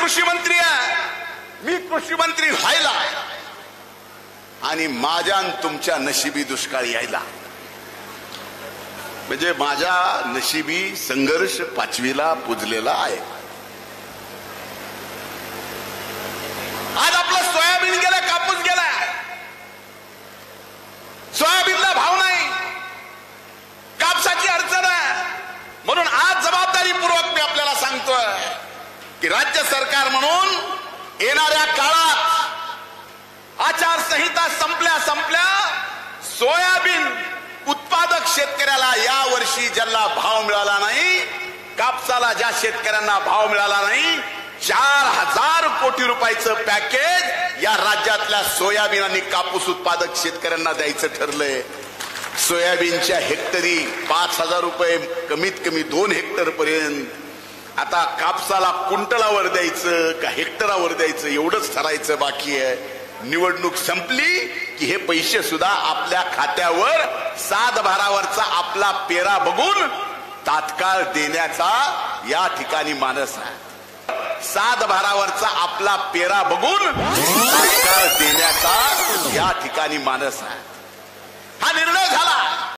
कृषी मंत्री आहे, मी कृषी मंत्री व्हायला आणि माझ्या आणि तुमच्या नशिबी दुष्काळ यायला, म्हणजे माझ्या नशिबी संघर्ष 5वीला पुजलेला आहे. आज आपलं सोयाबीन गेलं, कापूस गेला, सोयाबीनला भाव नाही, कापसाची अडचण आहे. म्हणून आज जबाबदारीपूर्वक मी आपल्याला सांगतोय की राज्य सरकार म्हणून येणाऱ्या काळात आचारसंहिता संपल्या सोयाबीन उत्पादक शेतकऱ्याला या वर्षी ज्याला भाव मिळाला नाही, कापसाला ज्या शेतकऱ्यांना भाव मिळाला नाही, 4000 कोटी रुपयाचं पॅकेज या राज्यातल्या सोयाबीन आणि कापूस उत्पादक शेतकऱ्यांना द्यायचं ठरलंय. सोयाबीनच्या हेक्टरी 5000 रुपये, कमीत कमी 2 हेक्टर पर्यंत. आता कापसाला क्विंटलावर द्यायचं का हेक्टरावर द्यायचं एवढंच ठरायचं बाकी आहे. निवडणूक संपली की हे पैसे सुद्धा आपल्या खात्यावर सातबारावरचा आपला पेरा बघून तात्काळ देण्याचा या ठिकाणी मानस आहे. सातबारावरचा आपला पेरा बघून तात्काळ देण्याचा या ठिकाणी मानस आहे. हा निर्णय झाला.